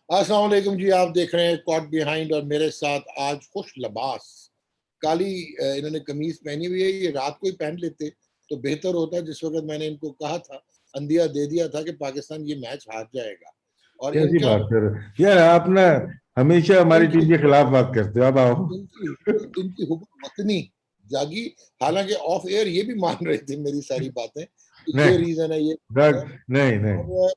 अस्सलाम वालेकुम जी। आप देख रहे हैं कॉट बिहाइंड और मेरे साथ आज खुश लबास काली इन्होंने कमीज पहनी हुई है। ये रात को ही पहन लेते तो बेहतर होता। जिस वक्त मैंने इनको कहा था, अंदिया दे दिया था कि पाकिस्तान ये मैच हार जाएगा। और कैसी इनका बात कर रहे हो यार? आप ना हमेशा हमारी इनकी टीम के खिलाफ बात करते हो। अब आओ। इनकी इनकी हुब्ब वतनी जागी। हालांकि ऑफ एयर ये भी मान रहे थे मेरी सारी बातें कि ये नहीं, रीजन है, ये है। नहीं, नहीं। और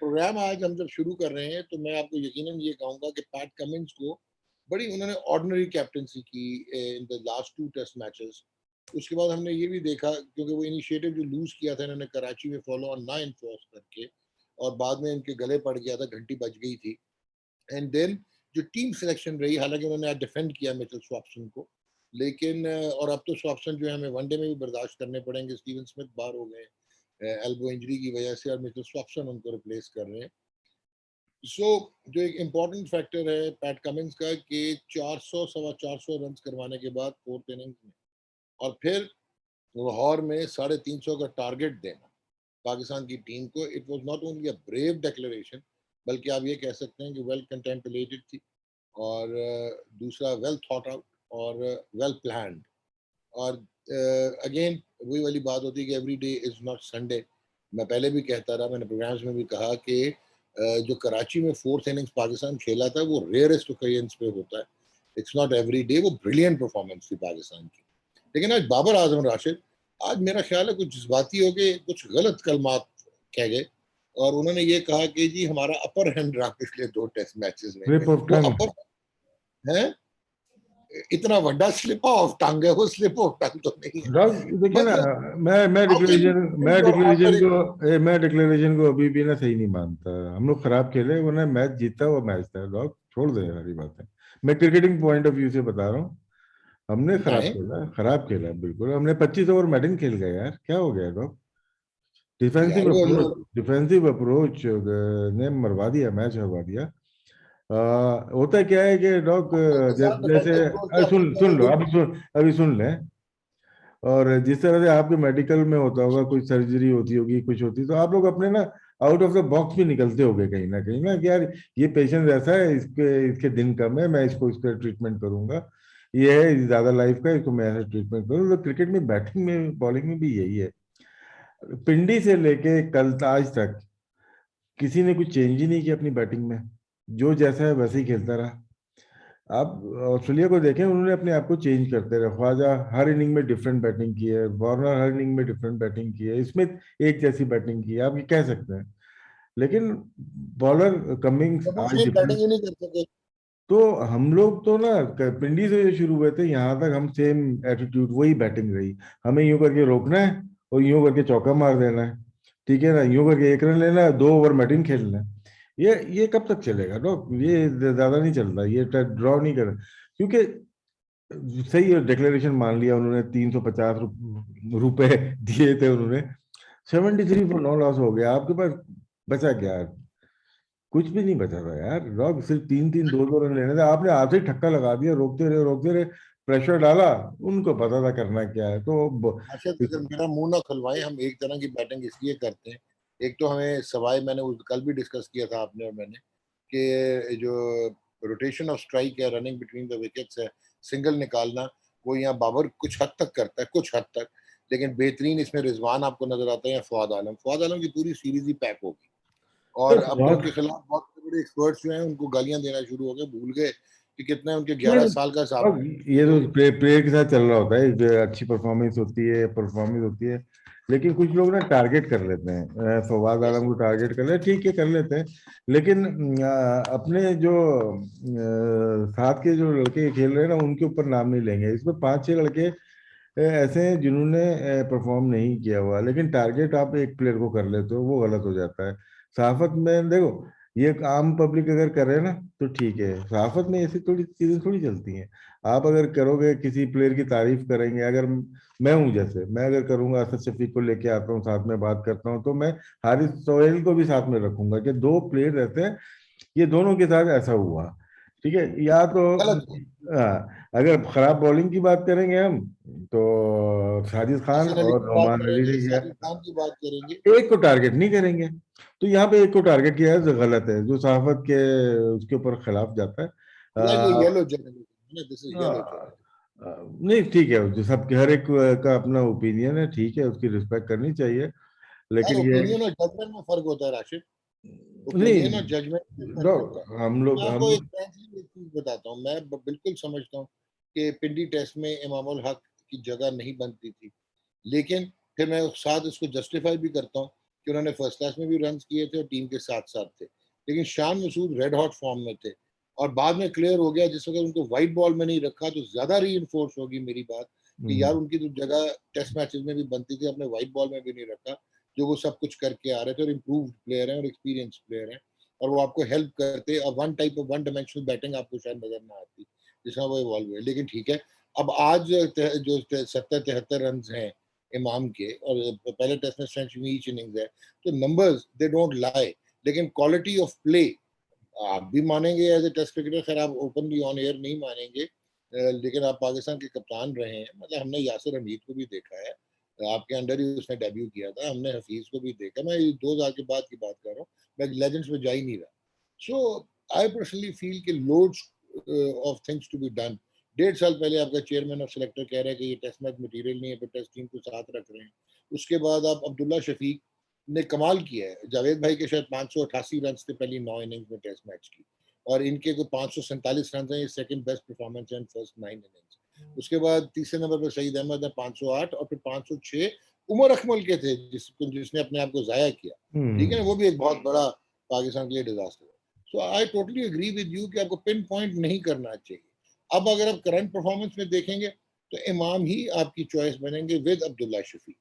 प्रोग्राम आज हम जब शुरू कर रहे हैं तो मैं आपको यकीनन ये कहूंगा कि पैट कमिंस को बड़ी उन्होंने ऑर्डिनरी कैप्टनसी की in the last two test matches. उसके बाद हमने ये भी देखा, क्योंकि वो इनिशिएटिव जो लूज किया था इन्होंने कराची में फॉलो ऑन ना इन्फोर्स करके, और बाद में इनके गले पड़ गया था, घंटी बज गई थी। एंड देन जो टीम सिलेक्शन रही, हालांकि उन्होंने आज डिफेंड किया मिचेल स्वॉप्सन को, लेकिन और अब तो स्वॉप्सन जो है हमें वनडे में भी बर्दाश्त करने पड़ेंगे। स्टीवन स्मिथ बाहर हो गए एल्बो इंजरी की वजह से, और मिचेल स्वॉप्सन उनको रिप्लेस कर रहे हैं। जो एक इम्पॉर्टेंट फैक्टर है पैट कमिंस का कि 400 सवा 400 रन करवाने के बाद फोर्थ इनिंग्स में, और फिर लाहौर में 350 का टारगेट देना पाकिस्तान की टीम को, it was not only a brave declaration, बल्कि आप ये कह सकते हैं कि वेल कंटेम्पलेटेड थी। और दूसरा वेल थॉट आउट और वेल प्लान्ड। और अगेन वही वाली बात होती है कि every day is not Sunday. मैं पहले भी कहता रहा, मैंने प्रोग्राम्स में भी कहा कि जो कराची में फोर्थ इनिंग्स पाकिस्तान खेला था वो रेयरेस्ट ओकेजन्स पे होता है। It's not every day. वो ब्रिलियंट परफॉर्मेंस थी पाकिस्तान की। लेकिन आज बाबर आजम राशिद, आज मेरा ख्याल है कुछ जज्बाती हो गए, कुछ गलत कलमात कह गए, और उन्होंने ये कहा कि जी हमारा अपर हैंड रहा पिछले 2 टेस्ट मैचेस में। स्लिप ऑफ वो टंग। अपर है, इतना बड़ा स्लिप ऑफ टंग है वो, स्लिप ऑफ टंग तो नहीं है। डॉग, देखिए ना। मतलब मैं हाउ कैन डिक्लेरेशन मैं योर डिक्लेरेशन ऑर्डिनरी। को मैं डिक्लेरेशन को अभी भी ना सही नहीं मानता। हम लोग खराब खेले, वरना मैच जीता हुआ मैच था। डॉग, छोड़ दे सारी बातें। मैं क्रिकेटिंग पॉइंट ऑफ व्यू से बता रहा हूँ। हमने खराब बताएं। खेला, खराब खेला बिल्कुल। हमने 25 ओवर बैटिंग खेल गए यार, क्या हो गया डॉग? डिफेंसिव यार वो अप्रोच डिफेंसिव अप्रोच ने मरवा दिया, मैच हरवा दिया। होता क्या है कि डॉग, आपके साथ जैसे डिफेंसिव अप्रोच का सुन सुन लो, मुकाबला अभी सुन लें। और जिस तरह से आपके मेडिकल में होता होगा, कोई सर्जरी होती होगी, कुछ होती, तो आप लोग अपने ना आउट ऑफ द बॉक्स भी निकलते होगे कहीं ना कि यार ये पेशेंट ऐसा है, इसके इसके दिन कम है, मैं इसका ट्रीटमेंट करूंगा। ये है ज्यादा लाइफ का, इसको मैं ऐसा ट्रीटमेंट करूँ। तो क्रिकेट में, बैटिंग में, बॉलिंग में भी यही है। पिंडी से लेके कल आज तक किसी ने कुछ चेंज ही नहीं किया अपनी बैटिंग में। जो जैसा है वैसे ही खेलता रहा। आप ऑस्ट्रेलिया को देखें, उन्होंने अपने आप को चेंज करते रहे। ख्वाजा हर इनिंग में डिफरेंट बैटिंग की है, वार्नर हर इनिंग में डिफरेंट बैटिंग की है, इसमें एक जैसी बैटिंग की है, आप ये कह सकते हैं। लेकिन बॉलर कमिंग्स डबल आज सेम डिफरेंट। बैटिंग ही नहीं कर सके। तो हम लोग तो ना पिंडी से जो शुरू हुए थे, यहाँ तक हम सेम एटीट्यूड, वही बैटिंग रही। हमें यूं करके रोकना है और यूं करके चौका मार देना है। ठीक है ना? यूं करके 1 रन लेना है, 2 ओवर बैटिंग खेलना है। ये कब तक चलेगा? नो, ये ज्यादा नहीं चल रहा, ये ड्रॉ नहीं कर। क्योंकि सही है, डिक्लेरेशन मान लिया उन्होंने, 350 रुपए दिए थे उन्होंने। 73 for 9 लॉस हो गया आपके पास। बचा क्या? कुछ भी नहीं बचा था यार। रॉक सिर्फ 3-3 2-2 रन लेने थे, आपने हाथ से ठक्का लगा दिया, रोकते रहे, प्रेशर डाला। उनको पता था करना क्या है, तो राशिद, अगर मेरा मुंह ना खुलवाएं, हम एक तरह की बैटिंग इसलिए करते हैं। एक तो हमें सवाए, मैंने उस कल भी डिस्कस किया था आपने और मैंने, कि जो रोटेशन ऑफ स्ट्राइक है, रनिंग बिटवीन द विकेट्स है, सिंगल निकालना, वो यहाँ बाबर कुछ हद तक करता है, कुछ हद तक। लेकिन बेहतरीन इसमें रिजवान आपको नजर आता है, या फवाद आलम की पूरी सीरीज ही पैक होगी। और अब तो बहुत। उनके खिलाफ बहुत बड़े बड़े एक्सपर्ट्स जो हैं उनको गालियां देना शुरू हो गए, भूल गए कि कितना उनके नहीं, 11 साल का साहब। अब ये तो प्लेयर के साथ चल रहा होता है, जो अच्छी परफॉर्मेंस होती है। लेकिन कुछ लोग ना टारगेट कर लेते हैं, फवाद यस। आलम को टारगेट कर लेते हैं, ठीक है, कर लेते हैं। लेकिन अपने जो साथ के जो लड़के खेल रहे हैं ना, उनके ऊपर नाम नहीं लेंगे। इसमें 5-6 लड़के ऐसे हैं जिन्होंने परफॉर्म नहीं किया हुआ, लेकिन टारगेट आप एक प्लेयर को कर लेते हो, वो गलत हो जाता है। सहाफत में देखो, ये आम पब्लिक अगर करे ना तो ठीक है। सहाफत में ऐसी थोड़ी चीजें थोड़ी चलती हैं। आप अगर करोगे, किसी प्लेयर की तारीफ करेंगे, अगर मैं हूं, जैसे मैं अगर करूंगा, असद शफीक को लेके आता हूँ, साथ में बात करता हूँ, तो मैं हारिस सोहेल को भी साथ में रखूंगा कि 2 प्लेयर रहते हैं, ये दोनों के साथ ऐसा हुआ। ठीक है, या तो गलत हुआ। हाँ, अगर खराब बॉलिंग की बात करेंगे हम तो साजिद खान हसन अली और की बात नोमान अली ने करेंगे, किया। साजिद खान की बात करेंगे। एक को टारगेट नहीं करेंगे, तो यहाँ पे एक को टारगेट किया है जो गलत है, जो सहाफत के उसके ऊपर खिलाफ जाता है। या ये uh, yellow journalism, this is yellow uh, journalism. नहीं ठीक है, जो सबके हर एक का अपना ओपिनियन है, ठीक है, उसकी रिस्पेक्ट करनी चाहिए, यार लेकिन ये है ओपिनियन और जजमेंट में फर्क होता है राशिद, नहीं, ओपिनियन और जजमेंट में फर्क होता है। हम लोग मैं हम आपको एक फ्रेंकली एक चीज बताता हूँ, मैं बिल्कुल समझता हूँ कि पिंडी टेस्ट में इमाम उल हक की जगह नहीं बनती थी, लेकिन फिर मैं साथ इसको जस्टिफाई भी करता हूँ कि उन्होंने फर्स्ट क्लास में भी रन किए थे और टीम के साथ साथ थे, लेकिन Shan Masood red hot form में थे। और बाद में क्लियर हो गया जिस वक्त उनको वाइट बॉल में नहीं रखा तो ज्यादा री होगी मेरी बात, कि यार उनकी तो जगह टेस्ट मैचेस में भी बनती थी, अपने वाइट बॉल में भी नहीं रखा, जो वो सब कुछ करके आ रहे थे और इम्प्रूव्ड प्लेयर हैं और एक्सपीरियंस प्लेयर हैं, और वो आपको हेल्प करते। अब one type of one dimensional batting आपको शायद नजर ना आती जिसमें वो इवॉल्व हुए, लेकिन ठीक है। अब आज जो 70-73 रन हैं इमाम के, और पहले टेस्ट में सेंचुरी ईच इनिंग्स है, तो नंबर्स दे डोंट लाई, लेकिन क्वालिटी ऑफ प्ले आप भी मानेंगे एज ए टेस्ट क्रिकेटर, खैर आप ओपनली ऑन एयर नहीं मानेंगे, लेकिन आप पाकिस्तान के कप्तान रहे हैं, मतलब हमने यासिर हमीद को भी देखा है, आपके अंडर ही उसने डेब्यू किया था, हमने हफीज को भी देखा, मैं 2000 के बाद की बात कर रहा हूँ, मैं लेजेंड्स में जा ही नहीं रहा। सो आई पर्सनली फील कि loads of things to be done. 1.5 साल पहले आपका चेयरमैन और सिलेक्टर कह रहा है कि ये टेस्ट मैच मटेरियल नहीं है, फिर टेस्ट टीम को साथ रख रहे हैं। उसके बाद आप अब्दुल्ला शफीक ने कमाल किया है, जावेद भाई के शायद 588 रन थे पहली 9 इनिंग्स में टेस्ट मैच की, और इनके कोई 547 रन है, ये सेकंड बेस्ट परफॉर्मेंस है इन फर्स्ट 9 इनिंग्स। उसके बाद तीसरे नंबर पर सईद अहमद है 508, और फिर 506 उमर अकमल के थे जिसने अपने आप को जाया किया, ठीक है, हम्म। वो भी एक बहुत बड़ा पाकिस्तान के लिए डिजास्टर है। So I totally agree with you कि आपको पिन पॉइंट नहीं करना चाहिए। अब अगर आप करंट परफॉर्मेंस में देखेंगे तो इमाम ही आपकी चॉइस बनेंगे विद अब्दुल्ला शफीक।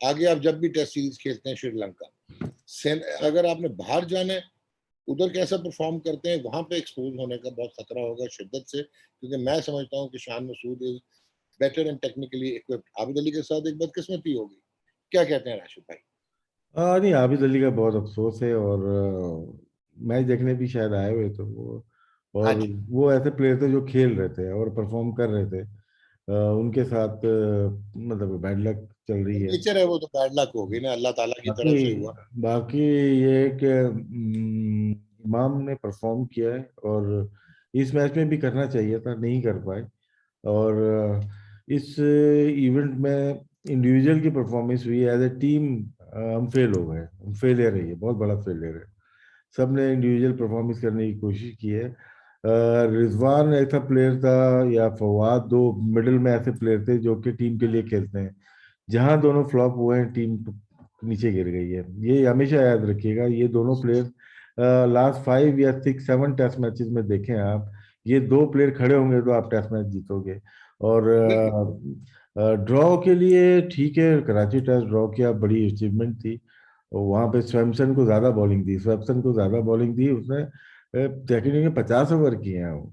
आगे आप जब भी टेस्ट सीरीज खेलते हैं श्रीलंका, अगर आपने बाहर जाना है, उधर कैसा परफॉर्म करते हैं, वहां पे एक्सपोज होने का बहुत खतरा होगा शिद्दत से, क्योंकि मैं समझता हूँ कि Shan Masood is better and technically equipped. Abid Ali के साथ एक बदकिस्मती होगी। क्या कहते हैं राशिद भाई? नहीं, आबिद अली का बहुत अफसोस है, और मैच देखने भी शायद आए हुए थे वो, हाँ और जी। वो ऐसे प्लेयर थे जो खेल रहे थे और परफॉर्म कर रहे थे। उनके साथ मतलब बैड लक चल रही है। नेचर है, वो तो बैड लक हो गई ना, अल्लाह ताला की बाकी तरफ से हुआ। बाकी ये है कि इमाम ने परफॉर्म किया है, और इस मैच में भी करना चाहिए था, नहीं कर पाए। और इस इवेंट में इंडिविजुअल की परफॉर्मेंस हुई, एज ए टीम हम फेल हो गए, हम फेलियर है, ये बहुत बड़ा फेलियर है। सबने इंडिविजुअल परफॉर्मेंस करने की कोशिश की है। रिजवान ऐसा प्लेयर था, या फवाद, दो मिडिल में ऐसे प्लेयर थे जो कि टीम के लिए खेलते हैं। जहां दोनों फ्लॉप हुए हैं, टीम नीचे गिर गई है, ये हमेशा याद रखिएगा। ये दोनों प्लेयर लास्ट 5 या 6 7 टेस्ट मैचेस में देखें आप, ये दो प्लेयर खड़े होंगे तो आप टेस्ट मैच जीतोगे। और बिल्कुल। ड्रॉ के लिए ठीक है, कराची टेस्ट ड्रॉ किया, बड़ी अचीवमेंट थी। और वहां पे स्वैम्सन को ज्यादा बॉलिंग दी, स्वैम्सन को ज्यादा बॉलिंग दी उसने, टेक्निकली 50 ओवर किए हैं वो।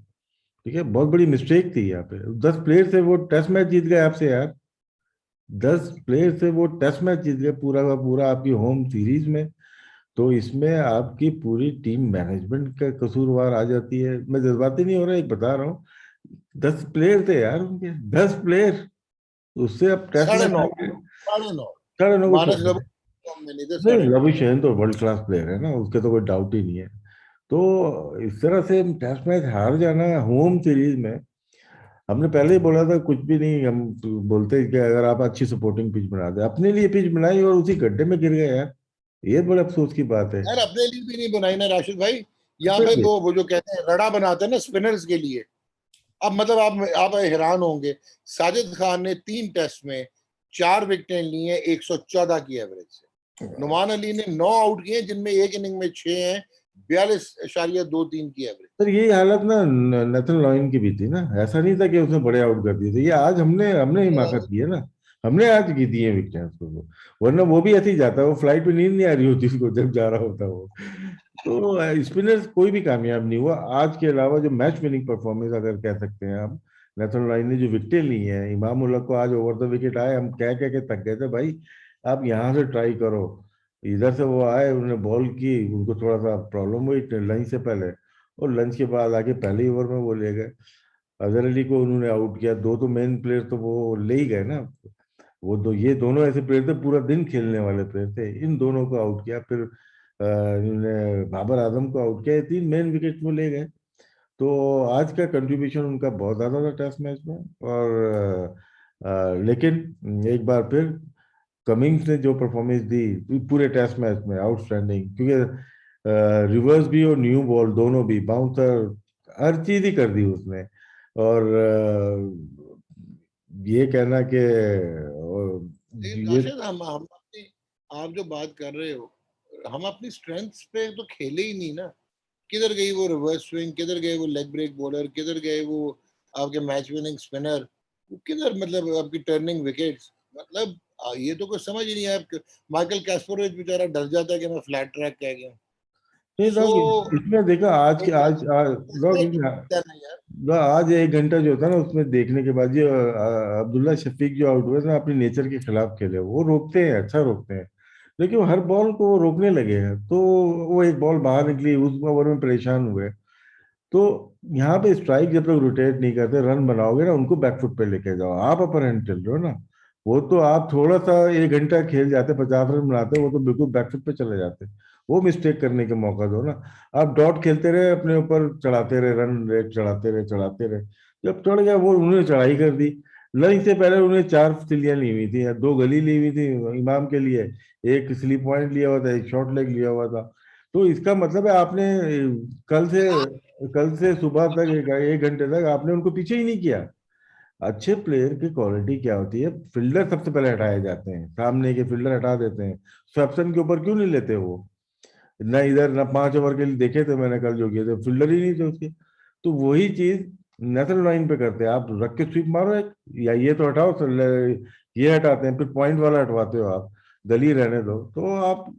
ठीक है, बहुत बड़ी मिस्टेक थी यहाँ पे, 10 प्लेयर से वो टेस्ट मैच जीत गए आपसे यार, 10 प्लेयर से वो टेस्ट मैच जीत गए पूरा का पूरा आपकी होम सीरीज में। तो इसमें आपकी पूरी टीम मैनेजमेंट का कसूरवार आ जाती है। मैं जज्बाती नहीं हो रहा, एक बता रहा हूँ, 10 प्लेयर थे यार उनके, 10 प्लेयर, उससे अब टेस्ट साढ़े मैच नौ, हार गए। साढ़े नौ। साढ़े नौ को मानस छोड़, रबू में नहीं थे, नहीं, 9.5। रवि शाइन तो वर्ल्ड क्लास प्लेयर है ना, उसके तो कोई डाउट ही नहीं है। तो इस तरह से टेस्ट मैच हार जाना होम सीरीज में, हमने पहले ही बोला था कुछ भी नहीं, हम बोलते हैं कि अगर आप अच्छी सपोर्टिंग पिच बना दे, अपने लिए पिच बनाई और उसी गड्ढे में गिर गए यार, ये बड़े अफसोस की बात है। यार अपने लिए भी नहीं बनाई ना राशिद भाई, यहाँ अपने पे लिए। वो जो कहते हैं रड़ा बनाते हैं ना स्पिनर्स के लिए। अब मतलब आप हैरान होंगे, साजिद खान ने 3 टेस्ट में 4 विकेटें ली हैं 114 की एवरेज से। नुमान अली ने 9 आउट किए जिनमें एक इनिंग में 6 हैं, 42.23 की एवरेज। सर यही हालत ना नेथन लॉयन की भी थी ना, ऐसा नहीं था कि उसने बड़े आउट कर दिए थे, ये आज हमने हमने हिमाकत की है ना, हमने आज की दी है विकेट उसको, वरना वो भी ऐसे ही जाता, वो फ्लाइट में नींद नहीं आ रही होती उसको जब जा रहा होता वो। तो स्पिनर्स कोई भी कामयाब नहीं हुआ आज के अलावा, जो मैच विनिंग परफॉर्मेंस अगर कह सकते हैं आप, नेथन लॉयन ने जो विकेटें ली हैं, इमाम उल्लाह को आज ओवर द विकेट आए, हम कह कह के थक गए थे भाई, आप यहाँ से ट्राई करो। इधर से वो आए, उन्होंने बॉल की, उनको थोड़ा सा प्रॉब्लम हुई लाइन से पहले, और लंच के बाद आके पहले ही ओवर में वो ले गए। अजहर अली को उन्होंने आउट किया, दो तो मेन प्लेयर तो वो ले ही गए ना। वो दो, ये दोनों ऐसे प्लेयर थे पूरा दिन खेलने वाले प्लेयर थे, इन दोनों को आउट किया। फिर इन्होंने बाबर आजम को आउट किया, ये तीन मेन विकेट वो ले गए। तो आज का कंट्रीब्यूशन उनका बहुत ज्यादा था टेस्ट मैच में। और लेकिन एक बार फिर कमिंग्स ने जो परफॉर्मेंस दी पूरे टेस्ट मैच में, आउटस्टैंडिंग, क्योंकि रिवर्स भी और न्यू बॉल दोनों भी, बाउंसर, हर चीज ही कर दी उसने। और ये कहना कि लेकिन ये राशिद, हम अपनी, आप जो बात कर रहे हो, हम अपनी स्ट्रेंथ्स पे तो खेले ही नहीं ना। किधर गई वो रिवर्स स्विंग, किधर गए वो लेग ब्रेक बॉलर, किधर गए वो आपके मैच विनिंग स्पिनर, वो किधर, मतलब आपकी टर्निंग विकेट्स, मतलब ये तो कुछ समझ ही नहीं है। माइकल कैस्परोविच बेचारा डर जाता है कि मैं फ्लैट ट्रैक कह गया। नहीं सो डॉग, इसमें देखा आज के आज डॉग, यार, आज एक घंटा जो होता है ना उसमें देखने के बाद, ये अब्दुल्ला शफीक जो आउट हुए थे ना, अपनी नेचर के खिलाफ खेले, वो रोकते हैं, अच्छा रोकते हैं। लेकिन वो हर बॉल को वो रोकने लगे हैं, तो वो एक बॉल बाहर निकली, उस ओवर में परेशान हुए। तो यहाँ पे स्ट्राइक जब तक रोटेट नहीं करते, रन बनाओगे ना, उनको बैकफुट पे लेके जाओ। आप अपर हैंड चल रहे हो ना, वो तो आप थोड़ा सा एक घंटा खेल जाते, 50 रन बनाते, वो तो बिल्कुल बैकफुट पे चले जाते। वो मिस्टेक करने के मौका दो ना। आप डॉट खेलते रहे, अपने ऊपर चढ़ाते रहे, रन रेट चढ़ाते रहे। जब चढ़ गया वो, उन्होंने चढ़ाई कर दी। लंच से पहले उन्होंने 4 सिल्लियां ली हुई थी, या 2 गली ली हुई थी इमाम के लिए, एक स्लिप पॉइंट लिया हुआ था, एक शॉर्ट लेग लिया हुआ था। तो इसका मतलब है आपने कल से कल से सुबह तक, एक घंटे तक आपने उनको पीछे ही नहीं किया। अच्छे प्लेयर की क्वालिटी क्या होती है, फील्डर सबसे पहले हटाए जाते हैं, सामने के फील्डर हटा देते हैं। स्वैप्सन के ऊपर क्यों नहीं लेते वो? न इधर, न 5 ओवर के लिए देखे थे मैंने कल जो किए थे, फील्डर ही नहीं थे उसके। तो वही चीज नेशनल लाइन पे करते हैं, आप रख के स्वीप मारो एक, या ये तो हटाओ, ये हटाते हैं, फिर पॉइंट वाला हटवाते हो आप, गली रहने दो। तो आप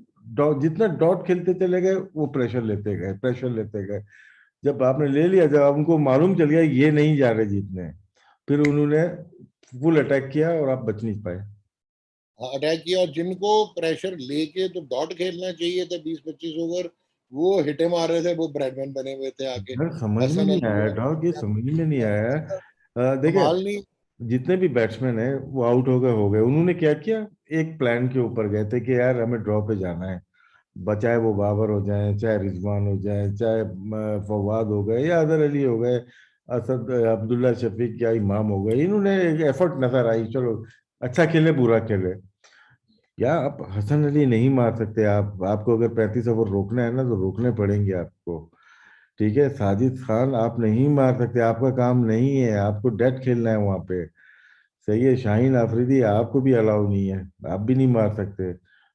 जितना डॉट खेलते चले गए, वो प्रेशर लेते गए। जब आपने ले लिया, जब उनको मालूम चल गया ये नहीं जा रहे जीतने, फिर उन्होंने फुल अटैक किया और आप बच नहीं पाए। अटैक किया, और जिनको प्रेशर लेके तो डॉट खेलना चाहिए था 20-25 ओवर, वो हिटे मार रहे थे, वो ब्रैडमैन बने हुए थे आगे। यार समझ में हसन नहीं अली आया और डॉग, ये समझ में नहीं आया। देखिए, कमाल नहीं। जितने भी बैट्समैन हैं वो आउट हो गए, उन्होंने क्या किया, एक प्लान के ऊपर गए थे कि यार हमें ड्रॉ पे जाना है। बचाए वो बाबर हो जाए, चाहे रिजवान हो जाए, चाहे फवाद हो गए, या अदर अली हो गए, असद, अब्दुल्ला शफीक या इमाम हो गए, इन्होंने एक एफर्ट नजर आई, चलो अच्छा खेले बुरा खेले। या आप हसन अली नहीं मार सकते, आपको अगर 35 ओवर रोकना है ना, तो रोकने पड़ेंगे आपको। ठीक है, साजिद खान आप नहीं मार सकते, आपका काम नहीं है, आपको डेड खेलना है वहां पे। सही है, शाहीन अफरीदी आपको भी अलाउ नहीं है, आप भी नहीं मार सकते।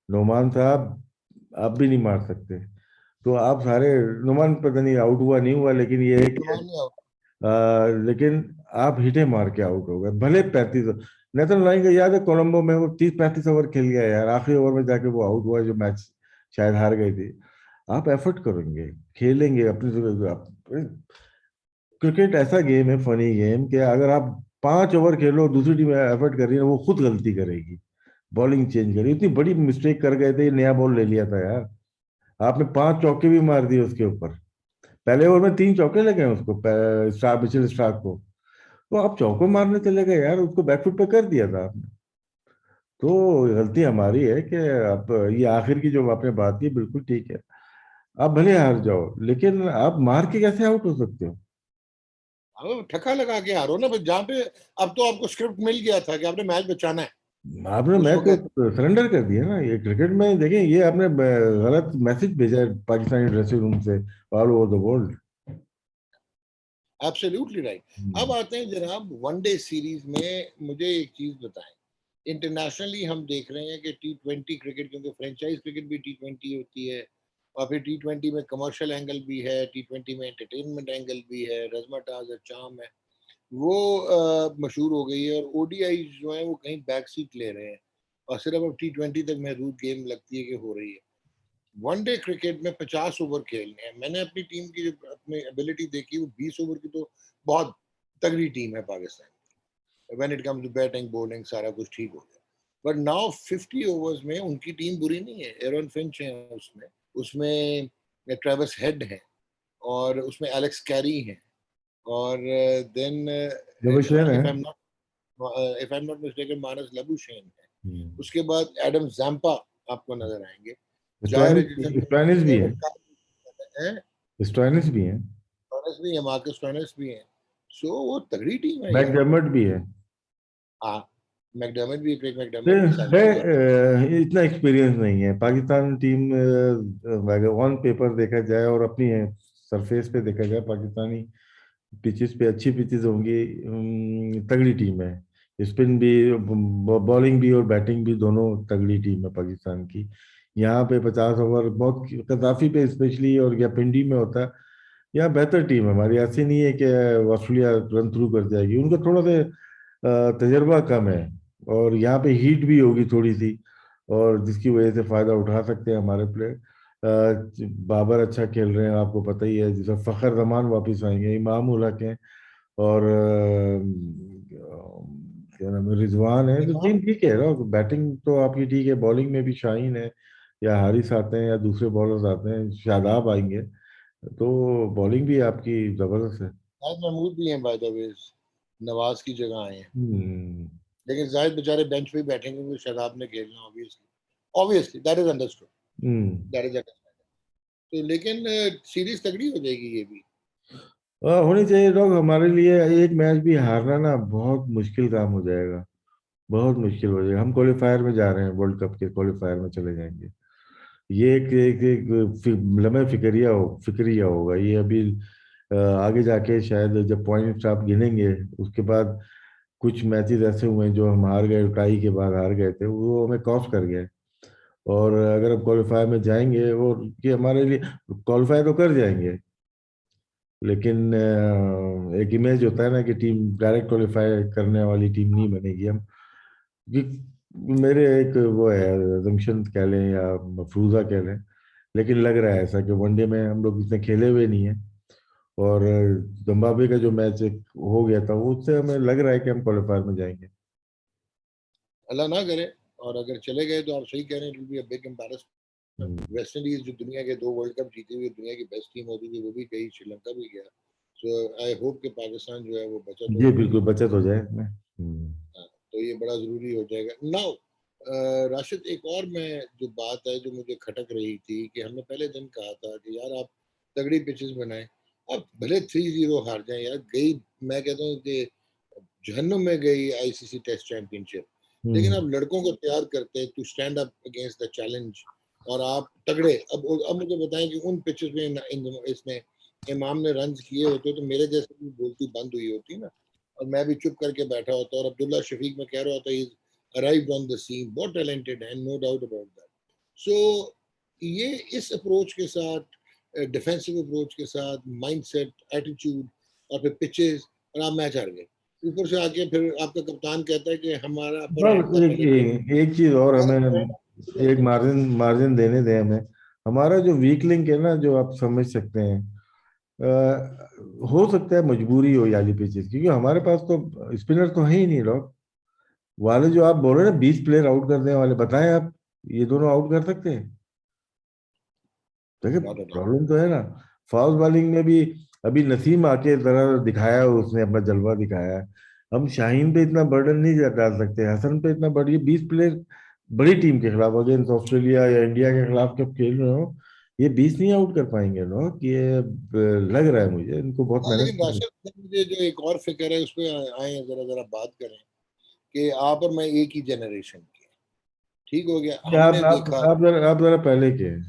नोमान साहब आप भी नहीं मार सकते। तो आप सारे, नुमान पता नहीं आउट हुआ नहीं हुआ, लेकिन ये है कि नुमान लेकिन आप हिटे मार के आउट हो गए, भले 35। नेथन लाइन का याद है, कोलंबो में वो 30-35 ओवर खेल गया यार, आखिरी ओवर में जाके वो आउट हुआ, जो मैच शायद हार गई थी। आप एफर्ट करेंगे, खेलेंगे अपनी क्रिकेट ऐसा गेम है, फनी गेम, कि अगर आप 5 ओवर खेलो, दूसरी टीम एफर्ट कर रही है, वो खुद गलती करेगी, बॉलिंग चेंज करेगी। इतनी बड़ी मिस्टेक कर गए थे, नया बॉल ले लिया था यार, आपने 5 चौके भी मार दिए उसके ऊपर। पहले ओवर में 3 चौके लगे हैं उसको, मिचेल स्टार्क को। तो आप चौको मारने चले गए यार, उसको बैकफुट पे कर दिया था आपने। तो गलती हमारी है कि आप, ये आखिर की जो आपने बात की बिल्कुल ठीक है। आप भले हार जाओ, लेकिन आप मार के कैसे आउट हो सकते हो? अब ठक्का लगा के हारो ना, बस जहाँ पे अब तो आपको स्क्रिप्ट मिल गया था कि आपने मैच बचाना है आपने उस मैच वक्त। को सरेंडर कर दिया ना, ये क्रिकेट में देखें, ये आपने गलत मैसेज भेजा है पाकिस्तानी ड्रेसिंग रूम से all over the world. Absolutely right. अब आते हैं जनाब वनडे सीरीज में, मुझे एक चीज बताएं। इंटरनेशनली हम देख रहे हैं कि T20 क्रिकेट, क्योंकि फ्रेंचाइज क्रिकेट भी T20 होती है, और फिर T20 में कमर्शियल एंगल भी है, T20 में एंटरटेनमेंट एंगल भी है, रजमाटाज है, चाम है, वो मशहूर हो गई है। और ओडीआई जो है वो कहीं बैक सीट ले रहे हैं, और सिर्फ अब T20 तक महदूद गेम लगती है कि हो रही है। वनडे क्रिकेट में 50 ओवर खेलने हैं। मैंने अपनी टीम की जो अपनी एबिलिटी देखी, वो 20 ओवर की तो बहुत तगड़ी टीम है Pakistan. When it comes to batting bowling सारा कुछ ठीक हो गया। बट नाउ 50 ओवर्स में उनकी टीम बुरी नहीं है। एरन फिंच है उसमें, उसमें ट्रेविस हेड है, और उसमें एलेक्स कैरी है, और देन लबुशेन है। If I am not mistaken Marnus Labuschagne है। हम्म। उसके बाद एडम जैम्पा आपको नजर आएंगे, जायर स्टोइनिस रिचर्डसन स्टोइनिस भी है। है, स्टोइनिस भी है। टॉरेस भी है, मार्कस टॉरेस भी है। सो वो तगड़ी टीम है यार। मैकडर्मट भी है। हाँ, मैकडर्मट भी, क्रेग है, मैकडर्मट भी, साउथगेट भी। इतना एक्सपीरियंस नहीं है पाकिस्तान टीम। ऑन पेपर देखा जाए और अपनी सरफेस पे देखा जाए, पाकिस्तानी पिचेस पे अच्छी पिचेस होंगी। तगड़ी टीम है। स्पिन भी, बॉलिंग भी और बैटिंग भी, दोनों तगड़ी टीम है पाकिस्तान की। यहाँ पे 50 ओवर बहुत कदाफी पे स्पेशली और या पिंडी में होता है। यहाँ बेहतर टीम है हमारी, ऐसी नहीं है कि ऑस्ट्रेलिया रन थ्रू कर जाएगी। उनका थोड़ा सा तजर्बा कम है, और यहाँ पे हीट भी होगी थोड़ी सी, और जिसकी वजह से फायदा उठा सकते हैं हमारे प्लेयर। बाबर अच्छा खेल रहे हैं, आपको पता ही है। जैसे फखर जमान वापस आएंगे, इमाम उल हक हैं, और क्या नाम है, रिजवान है। तो इमाम, टीम ठीक है ना, बैटिंग तो आपकी ठीक है। बॉलिंग में भी शाहीन है, या हारिस आते हैं, या दूसरे बॉलर्स आते हैं, शादाब आएंगे। तो बॉलिंग भी आपकी जबरदस्त है। जाहिद महमूद भी हैं बाय द वे, नवाज की जगह आए हैं। हम्म। लेकिन जाहिद बेचारे बेंच पे ही बैठेंगे क्योंकि शराब ने खेलना, obviously. Obviously that is understood, hmm. That is understood. तो लेकिन सीरीज तगड़ी हो जाएगी ये भी। होनी चाहिए लोग। हमारे लिए एक मैच भी हारना ना बहुत मुश्किल काम हो जाएगा। बहुत मुश्किल हो जाएगा। हम क्वालिफायर में जा रहे हैं, वर्ल्ड कप के क्वालिफायर में चले जाएंगे। ये लम्हे फिक्रिया होगा ये अभी। आगे जाके शायद जब पॉइंट्स आप गिनेंगे, उसके बाद कुछ मैचेस ऐसे हुए हैं जो हम हार गए, टाई के बाद हार गए थे, वो हमें कॉस्ट कर गए। और अगर हम क्वालिफायर में जाएंगे, और ये हमारे लिए क्वालिफाई तो कर जाएंगे, लेकिन एक इमेज होता है ना कि टीम डायरेक्ट क्वालिफाई करने वाली टीम नहीं बनेगी हम। मेरे एक वो है, assumption कह लें या मफरूजा कह लें, लेकिन लग रहा है ऐसा कि वनडे में हम लोग इतने खेले हुए नहीं है। और जिम्बाब्वे का जो मैच हो गया था, वो उससे हमें लग रहा है कि हम क्वालिफायर में जाएंगे। अल्लाह ना करे, और अगर चले गए तो आप सही कह रहे हैं, it will be a big hmm. Embarrassment. West Indies जो दुनिया के 2 वर्ल्ड कप जीती हुई दुनिया की बेस्ट टीम होती थी, वो भी गई, श्रीलंका भी गया। सो आई होप कि पाकिस्तान जो है वो बचा तो ये हो बिल्कुल जाए। बचत हो जाए इसमें। हाँ, तो ये बड़ा जरूरी हो जाएगा नाउ। राशिद, एक और मैं जो बात है जो मुझे खटक रही थी कि हमने पहले दिन कहा था कि यार आप तगड़ी पिचेस बनाएं। अब भले 3-0 हार जाए यार, गई, मैं कहता हूँ कि जहन्नुम में गई आईसीसी टेस्ट चैंपियनशिप। लेकिन हम्म। अब लड़कों को तैयार करते to stand up against the challenge, और आप तगड़े। अब मुझे बताएं कि उन पिचेस में इसमें इमाम ने रन किए होते तो मेरे जैसे भी बोलती बंद हुई होती ना, और मैं भी चुप करके बैठा होता, और अब्दुल्ला शफीक में कह रहा होता is arrived on the scene, बहुत टैलेंटेड है, no doubt about that. So ये इस अप्रोच के साथ, डिफेंसिव अप्रोच के साथ, माइंडसेट, एटीट्यूड, और फिर पिचेस, और आप मैच हार गए। ऊपर से आके फिर आपका कप्तान कहता है कि हमारा अपर हैंड बस था एक पहले तो। एक चीज और हमें, हमारा upper hand एक मार्जिन मार्जिन देने दें हमें। हमारा जो वीक लिंक है ना, जो आप समझ सकते हैं, हो सकता है मजबूरी हो याली पिचेस, क्योंकि हमारे पास तो स्पिनर तो है ही नहीं लोग। वाले जो आप बोल रहे हैं ना, 20 प्लेयर आउट कर देने वाले, बताएं आप ये दोनों आउट कर सकते हैं? देखिए, not at all। प्रॉब्लम तो है ना। फास्ट बॉलिंग में भी अभी नसीम आके जरा दिखाया, उसने अपना जलवा दिखाया है। हम शाहीन पे इतना बर्डन नहीं डाल सकते, हसन पे इतना बर्डन। ये 20 प्लेयर बड़ी टीम के खिलाफ, अगेंस्ट ऑस्ट्रेलिया या इंडिया के खिलाफ जब खेल रहे हो, ये 20 नहीं आउट कर पाएंगे लोग। ये लग रहा है मुझे इनको बहुत हाँ, मेहनत लेकिन करनी। राशिद, मुझे जो एक और फिक्र है उस पर आए, जरा जरा बात करें कि आप और मैं एक ही जनरेशन के हैं। ठीक हो गया, ये हमने देखा। आप जरा पहले के हैं।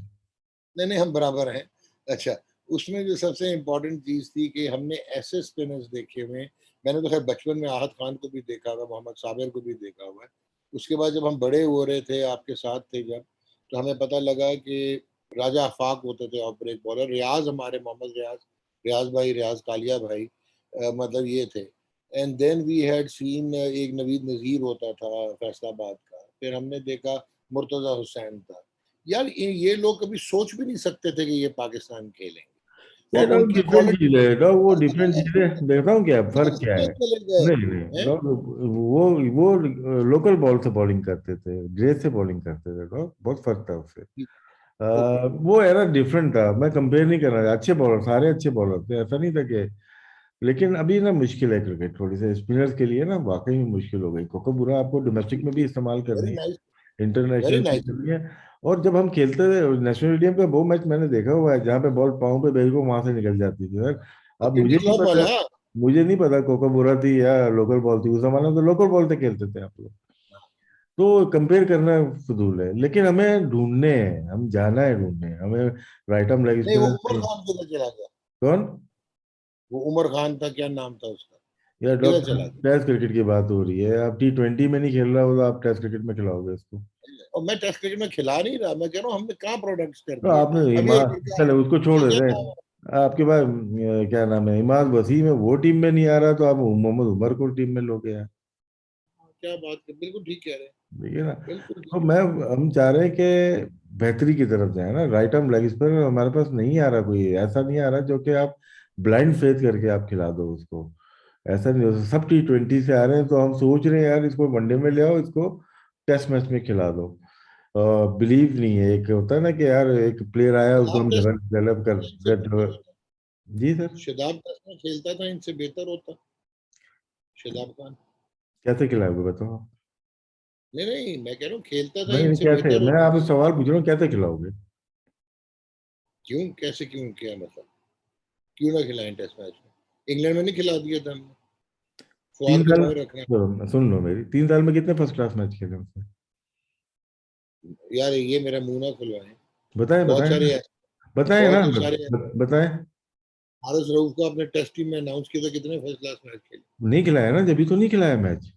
नहीं नहीं, हम बराबर हैं। अच्छा, उसमें जो सबसे इम्पोर्टेंट चीज थी कि हमने ऐसे स्पिनर्स देखे हुए। मैंने तो खैर बचपन में आहत खान को भी देखा हुआ, मोहम्मद साबिर को भी देखा हुआ है। उसके बाद जब हम बड़े हो रहे थे, आपके साथ थे जब, तो हमें पता लगा कि राजा आफाक होते थे ऑफ ब्रेक बॉलर, रियाज हमारे, मोहम्मद रियाज, रियाज भाई, रियाज कालिया भाई, मतलब ये थे। And then we had seen एक नवीद नज़ीर होता था फैसलाबाद का, फिर हमने देखा मुर्तजा हुसैन था। यार ये लोग कभी सोच भी नहीं सकते थे कि ये पाकिस्तान खेलेंगे, ये और डॉग उनकी डिफरेंट क्वालिटी चीज है डॉग, वो डिफरेंट चीज है। देखता हूँ क्या फर्क क्या है। चले गए नहीं नहीं हैं। डॉग, वो लोकल बॉल से बॉलिंग करते थे, ग्रे से बॉलिंग करते थे डॉग, बहुत फर्क था उससे। ओके। वो era डिफरेंट था, मैं कंपेयर नहीं कर रहा, अच्छे बॉलर, सारे अच्छे बॉलर थे, ऐसा नहीं था कि, लेकिन अभी ना मुश्किल है क्रिकेट थोड़ी सी स्पिनर्स के लिए ना, वाकई में मुश्किल हो गई। कोको बुरा आपको डोमेस्टिक में भी इस्तेमाल करनी वेरी नाइस। है, वेरी इंटरनेशनल भी नाइस। करनी है। और जब हम खेलते थे नेशनल स्टेडियम पे, वो मैच मैंने देखा हुआ है जहाँ पे बॉल पाँव पे बेल को वहां से निकल जाती थी सर। अब ट्वेंटी मुझे नहीं क्लॉक पता, वाला। मुझे नहीं पता कोको बुरा थी या लोकल बॉल थी, उस जमाने में तो लोकल बॉल से खेलते थे आप लोग। तो कंपेयर करना फजूल है, लेकिन हमें ढूंढने हैं, हम जाना है ढूंढने, हमें राइट आर्म लेग नहीं, वो स्पिनर उमर नहीं। खान किधर चला गया? कौन? वो उमर खान था, क्या नाम था उसका? यार किधर डॉक्टर, चला गया? टेस्ट क्रिकेट की बात हो रही है, आप T20 में नहीं खेल रहा हो तो आप टेस्ट क्रिकेट में खिलाओगे इसको? और मैं टेस्ट क्रिकेट में खिला नहीं रहा, मैं कह रहा हूँ हमने कहाँ प्रोडक्ट्स कर तो दिए। आपने अभी एक इमाद, लड़का चले उसको छोड़ क्या देते नाम है? हैं, आपके पास क्या नाम है, इमाद वसीम है, वो टीम में नहीं आ रहा, तो आप मोहम्मद उमर को टीम में लोगे यार। क्या बात कर, बिल्कुल ठीक कह रहे हैं। ठीक है ना? बिल्कुल तो ठीक। मैं, हम चाह रहे हैं कि बेहतरी की तरफ जाए ना, राइट आर्म लेग स्पिनर हमारे पास नहीं आ रहा, कोई ऐसा नहीं आ रहा जो कि आप ब्लाइंड फेथ करके आप खिला दो उसको। ऐसा नहीं हो, सब T20 से आ रहे हैं, तो हम सोच रहे हैं यार इसको वनडे में ले आओ, इसको टेस्ट मैच में खिला दो। बिलीव नहीं है, एक होता है ना कि यार एक प्लेयर आया उसको शदाब हम टेस्ट डेवलप कर इनसे बेहतर डेवलप। होता। जी सर। शदाब टेस्ट में खेलता था, इनसे बेहतर होता। शदाब खान। कैसे खिलाओगे बताओ? नहीं नहीं, मैं कह रहा हूँ खेलता था, नहीं नहीं, इनसे कैसे, बेहतर मैं होता। आपसे सवाल पूछ रहा हूँ, कैसे खिलाओगे? क्यों, कैसे, क्यों, क्या मतलब? क्यों ना खिलाएं टेस्ट मैच में? इंग्लैंड में नहीं खिला दिया था हमने। तीन सवाल तो साल वहीं रखना। सुन लो मेरी, 3 साल में कितने फर्स्ट क्लास मैच खेले उसने? यार ये मेरा मुंह ना खुलवाएं। बताएं बहुत बताएं सारे ना, बताएं ना, बहुत सारे बताएं। हारिस रऊफ को अपने टेस्ट टीम में अनाउंस किया था, कितने फर्स्ट क्लास मैच खेले। नहीं खिलाया ना, जब भी तो नहीं खिलाया मैच,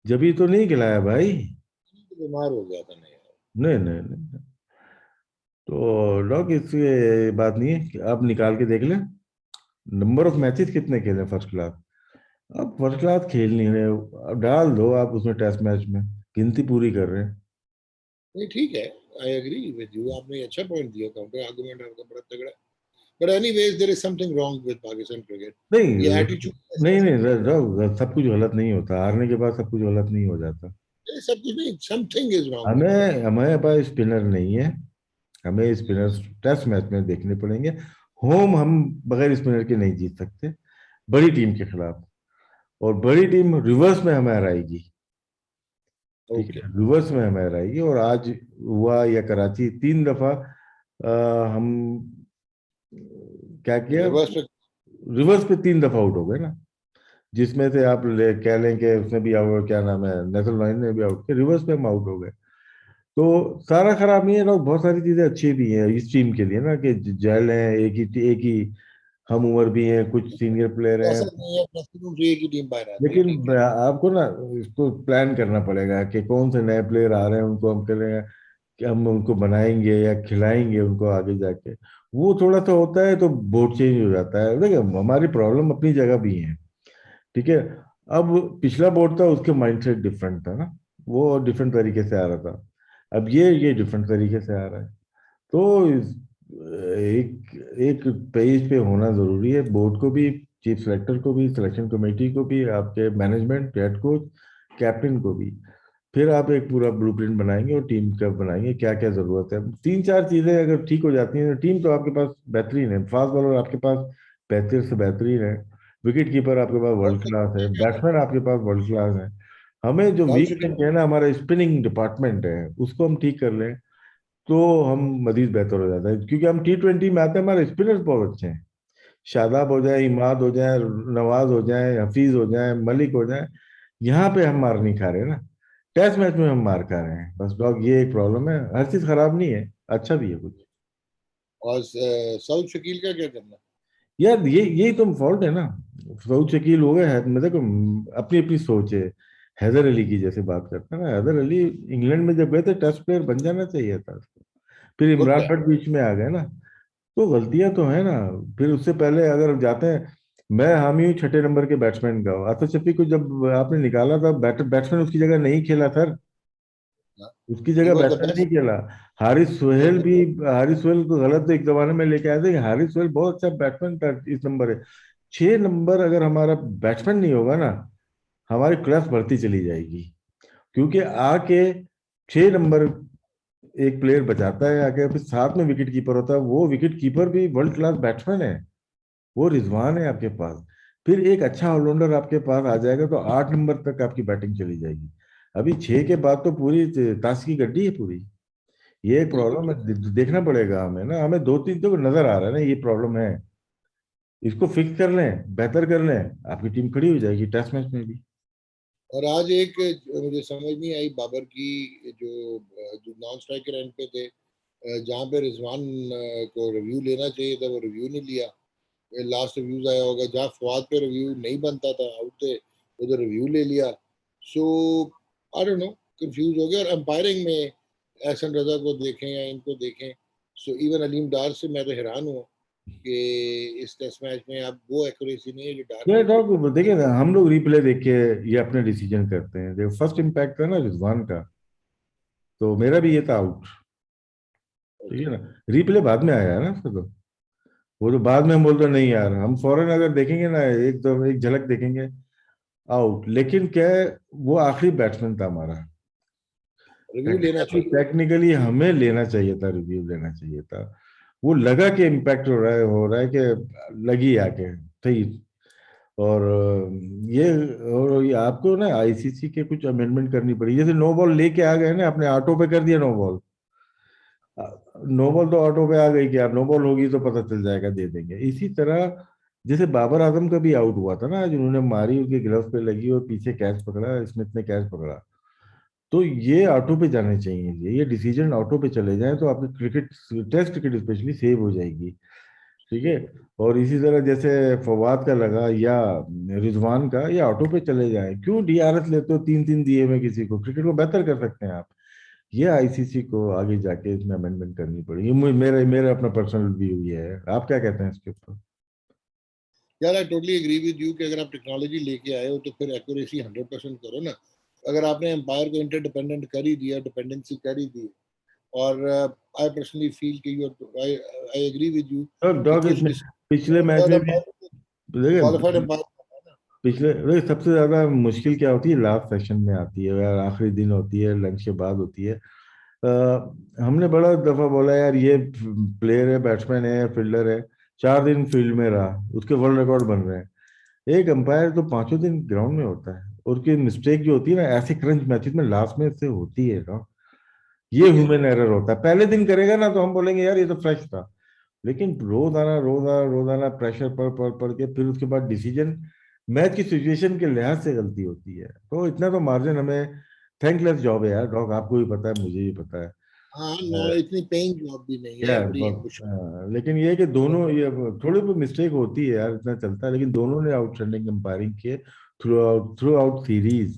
जब भी तो नहीं खिलाया भाई। तो बीमार हो गया था ना यार। नहीं नहीं नहीं, तो डॉग इससे बात नहीं है कि आप निकाल के देख लें, नंबर ऑफ मैचेस कितने खेले फर्स्ट क्लास। आप फर्स्ट क्लास खेल नहीं रहे हो, अब डाल दो आप उसमें टेस्ट मैच में, गिनती पूरी कर रहे हैं। नहीं ठीक है। आई एग्री विद यू, आपने अच्छा पॉइंट दिया, काउंटर आर्गुमेंट आपका बड़ा तगड़ा है। But anyways there is something wrong with Pakistan cricket. नहीं ये एटीट्यूड नहीं ऐसा नहीं, सब कुछ गलत नहीं होता, हारने के बाद सब कुछ गलत नहीं हो जाता। सब कुछ नहीं, something is wrong with it. हमें, हमारे पास स्पिनर नहीं है, हमें स्पिनर टेस्ट मैच में देखने पड़ेंगे। होम हम बगैर स्पिनर के नहीं जीत सकते, बड़ी टीम के खिलाफ, और बड़ी टीम रिवर्स में हमें हराएगी। ठीक ओके। है, रिवर्स में हमें हराएगी, और आज हुआ या कराची 3 दफा हम क्या किया, रिवर्स में। रिवर्स पे 3 दफा आउट हो गए ना, जिसमें से आप ले कह लें कि उसने भी आउट, क्या नाम है, नेथन लाइन ने भी आउट किया, रिवर्स पे हम आउट हो गए। तो सारा खराब नहीं है लोग, बहुत सारी चीजें अच्छी भी हैं इस टीम के लिए ना, कि जैल है, एक ही हम उम्र भी हैं, कुछ सीनियर प्लेयर हैं। ऐसा नहीं है, प्रेसिडेंट से एक ही टीम बाहर आती है, लेकिन ठीक है। आपको ना इसको प्लान करना पड़ेगा कि कौन से नए प्लेयर आ रहे हैं, उनको हम करें कि हम उनको बनाएंगे या खिलाएंगे उनको आगे जाके। वो थोड़ा सा होता है तो बोर्ड चेंज हो जाता है, देखिए हमारी प्रॉब्लम अपनी जगह भी है। ठीक है, अब पिछला बोर्ड था उसके माइंडसेट डिफरेंट था ना, वो डिफरेंट तरीके से आ रहा था, अब ये डिफरेंट तरीके से आ रहा है। तो एक एक पेज पे होना जरूरी है, बोर्ड को भी, चीफ सेलेक्टर को भी, सिलेक्शन कमेटी को भी, आपके मैनेजमेंट, हेड कोच, कैप्टन को भी। फिर आप एक पूरा ब्लूप्रिंट बनाएंगे और टीम का बनाएंगे, क्या क्या जरूरत है, 3 4 चीजें अगर ठीक हो जाती हैं तो टीम तो आपके पास बेहतरीन है, फास्ट बॉलर आपके पास बेहतर से बेहतरीन है, विकेट कीपर आपके पास और वर्ल्ड फिर क्लास है, क्या कहते बैट्समैन आपके पास वर्ल्ड क्लास है। हमें जो हैं, राहुल वीक शेट्टी। लिंक है ना, हमारा स्पिनिंग डिपार्टमेंट है, उसको हम ठीक कर लें तो हम मजीद बेहतर हो जाता है, क्योंकि हम T20 में आते हैं, हमारे स्पिनर्स बहुत अच्छे हैं, शादाब हो जाए, इमाद हो जाए, नवाज हो जाए, हफीज हो जाए, मलिक हो जाए, यहाँ पे हम मार नहीं खा रहे ना, टेस्ट मैच में हम मार खा रहे हैं बस डॉग, ये एक प्रॉब्लम है, हर चीज खराब नहीं है, अच्छा भी है कुछ। और साउथ शकील का क्या करना? यार ये यही तो फॉल्ट है ना, सऊद शकील हो गए हैं, मतलब अपनी अपनी सोच है। हैदर अली की जैसे बात करते हैं ना, हैदर अली इंग्लैंड में जब गए थे टेस्ट प्लेयर बन जाना चाहिए था उसको, फिर गुड इमरान बैक। भट्ट बीच में आ गए ना, तो गलतियां तो है ना। फिर उससे पहले अगर जाते हैं, मैं हामी हूँ 6 नंबर के बैट्समैन का, आतिफ शफी को जब आपने निकाला था, बैट्समैन उसकी जगह नहीं खेला सर, उसकी ही जगह वॉज द बैट्समैन नहीं बेस्ट। खेला। हारिस सोहेल भी, हारिस सोहेल को गलत एक जमाने में लेके आए थे, हारिस सोहेल बहुत अच्छा बैट्समैन था, इस नंबर है, 6 नंबर अगर हमारा बैट्समैन नहीं होगा ना, हमारी क्लास बढ़ती चली जाएगी, क्योंकि आके 6 नंबर एक प्लेयर बचाता है आके, फिर साथ में विकेट कीपर होता है, वो विकेट कीपर भी वर्ल्ड क्लास बैट्समैन है, वो रिजवान है आपके पास। फिर एक अच्छा ऑलराउंडर आपके पास आ जाएगा तो 8 नंबर तक आपकी बैटिंग चली जाएगी। अभी 6 के बाद तो पूरी ताश की गड्डी है पूरी। ये एक बिल्कुल प्रॉब्लम ठीक। है, देखना पड़ेगा हमें ना, हमें 2-3 तो नजर आ रहा है ना ये प्रॉब्लम है। इसको फिक्स कर लें, बेहतर कर लें, आपकी टीम खड़ी हो जाएगी टेस्ट मैच में भी। और आज एक मुझे समझ नहीं आई बाबर की, जो नॉन स्ट्राइकर एंड पे थे, जहाँ पे रिजवान को रिव्यू लेना चाहिए था वो रिव्यू नहीं लिया। लास्ट रिव्यूज आया होगा, जहाँ फवाद पे रिव्यू नहीं बनता था, आउट थे, उधर रिव्यू ले लिया। सो आई डोंट नो, कंफ्यूज हो गया। और अंपायरिंग में एहसन रजा को देखें या इनको देखें, सो इवन अलीम डार से मैं तो हैरान हूँ कि इस टेस्ट मैच में अब वो एक्यूरेसी नहीं है जो डार ये में थी। डॉग देखिए ना, हम लोग रिप्ले देख के ये अपने डिसीजन करते हैं। देखो फर्स्ट इम्पैक्ट था ना रिजवान का, तो मेरा भी ये था आउट। ठीक है ओके। ना, रिप्ले बाद में आया है ना उसका तो, वो तो बाद में हम बोलते हैं, नहीं यार हम फौरन अगर देखेंगे ना, एकदम एक झलक देखेंगे, आउट। लेकिन क्या है, वो आखिरी बैट्समैन था हमारा। रिव्यू लेना चाहिए। टेक्निकली हमें लेना चाहिए था, रिव्यू लेना चाहिए था। वो लगा कि इम्पैक्ट हो रहा है कि लगी आके सही। और ये आपको ना आईसीसी के कुछ अमेंडमेंट करनी पड़ी, जैसे नो बॉल लेके आ गए ना, अपने ऑटो पे कर दिया नो बॉल। नो बॉल तो ऑटो पे आ गई कि यार नो बॉल होगी तो पता चल जाएगा, दे देंगे। इसी तरह जैसे बाबर आजम का भी आउट हुआ था ना, आज उन्होंने मारी, उनके ग्लव्स पे लगी और पीछे कैच पकड़ा, स्मिथ ने कैच पकड़ा। तो ये ऑटो पे जाने चाहिए, ये डिसीजन ऑटो पे चले जाए तो आपकी cricket, test cricket specially save हो जाएगी। ठीक है। और इसी तरह जैसे फवाद का लगा या रिजवान का, या ऑटो पे चले जाए, क्यों डीआरएस लेते हो 3-3 दिए में किसी को? क्रिकेट को बेहतर कर सकते हैं आप। ये आईसीसी को आगे जाके इसमें अमेंडमेंट करनी पड़ेगी। मेरा मेरा अपना पर्सनल व्यू ये है, आप क्या कहते हैं इसके ऊपर? यार I totally agree with you कि अगर आप टेक्नोलॉजी लेके आए हो तो फिर एक्यूरेसी 100% करो ना। अगर आपने एम्पायर को इंटरडिपेंडेंट कर ही दिया, डिपेंडेंसी कर ही दी, और आई पर्सनली फील कि you, I I agree with you तो कि डॉग कुछ इसमें पिछले मैच थर्ड में भी एम्पायर, क्वालिफाइड देखिए, एम्पायर है ना। देखिए सबसे ज्यादा मुश्किल क्या होती है, लास्ट सेशन में आती है यार, आखिरी दिन होती है, लंच के बाद होती है। हमने बड़ा दफा बोला यार, ये प्लेयर है, बैट्समैन है, फील्डर है, 4 दिन फील्ड में रहा, उसके वर्ल्ड रिकॉर्ड बन रहे हैं। एक अंपायर तो 5 दिन ग्राउंड में होता है, और की मिस्टेक जो होती है ना ऐसे क्रंच मैचेस में लास्ट में से होती है ना, ये ठीक है। ह्यूमन एरर होता है। पहले दिन करेगा ना तो हम बोलेंगे यार ये तो फ्रेश था, लेकिन रोजाना रोजाना रोजाना प्रेशर पड़ के फिर उसके बाद डिसीजन मैच की सिचुएशन के लिहाज से गलती होती है, तो इतना तो मार्जिन हमें, थैंकलेस जॉब है यार डॉग, आपको भी पता है, मुझे भी पता है। हाँ नो, इतनी पेइंग जॉब भी नहीं है, यार बड़ी मुश्किल। लेकिन ये है कि दोनों ये थोड़ी बहुत मिस्टेक होती है यार, इतना चलता है, लेकिन दोनों ने आउटस्टैंडिंग एम्पायरिंग किए थ्रू आउट सीरीज।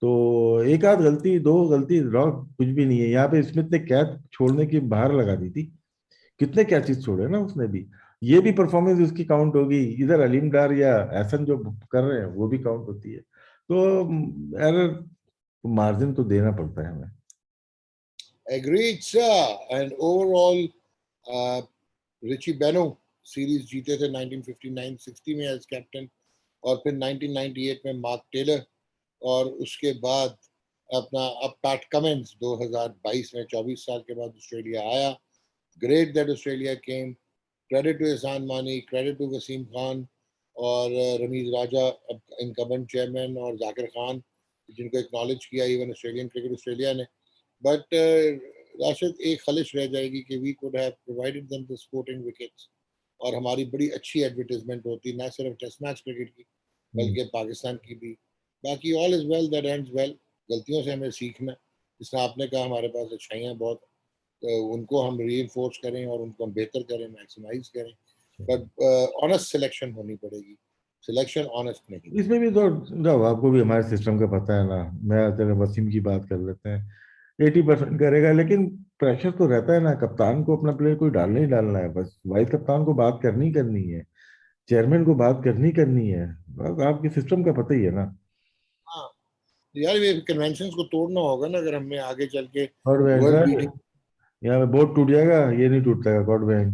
तो एक आध गलती, दो गलती रॉक कुछ भी नहीं है। यहाँ पे स्मिथ ने कैच छोड़ने की बाहर लगा दी थी, कितने कैचेस छोड़े ना उसने भी, ये भी परफॉर्मेंस उसकी काउंट होगी। इधर अलीम डार या एहसन जो कर रहे हैं वो भी काउंट होती है। तो एरर मार्जिन तो देना पड़ता है हमें। Agreed sir. And overall Richie Benaud series जीते थे 1959-60 में एज कैप्टन, और फिर 1998 में मार्क टेलर, और उसके बाद अपना अब पैट कमिंस 2022 में 24 साल के बाद ऑस्ट्रेलिया आया। Great that Australia came. Credit to Ehsan Mani, credit to Wasim Khan और रमीज राजा, इनकमेंट चेयरमैन, और जाकिर खान, जिनको एक्नॉलेज किया इवन ऑस्ट्रेलियन क्रिकेट ऑस्ट्रेलिया ने। बट राशिद, एक खलिश रह जाएगी कि we could have provided them the sporting wickets, और हमारी बड़ी अच्छी एडवर्टाइजमेंट होती ना सिर्फ टेस्ट मैच क्रिकेट की हम्म। बल्कि पाकिस्तान की भी। बाकी all is well that ends well. गलतियों से हमें सीखना, जिस तरह आपने कहा हमारे पास अच्छाइयाँ बहुत, तो उनको हम री करें और उनको हम बेहतर करें, मैक्सिमाइज करें। बट ऑनेस्ट सिलेक्शन होनी पड़ेगी, सिलेक्शन ऑनेस्ट नहीं। इसमें भी तो जाओ, आपको भी हमारे सिस्टम का पता है ना। मैं चलो वसीम की बात कर लेते हैं, 80% करेगा, लेकिन प्रेशर तो रहता है ना, कप्तान को अपना प्लेयर कोई डालना ही डालना है, बस वाइस कप्तान को बात करनी करनी है, चेयरमैन को बात करनी करनी है, बस आपके सिस्टम का पता ही है ना। हाँ यार, ये कन्वेंशन को तोड़ना होगा ना अगर हमें आगे चल के God bank world sir, beating. यहाँ पे बोर्ड टूट जाएगा, ये नहीं टूटता है गॉड बैंक।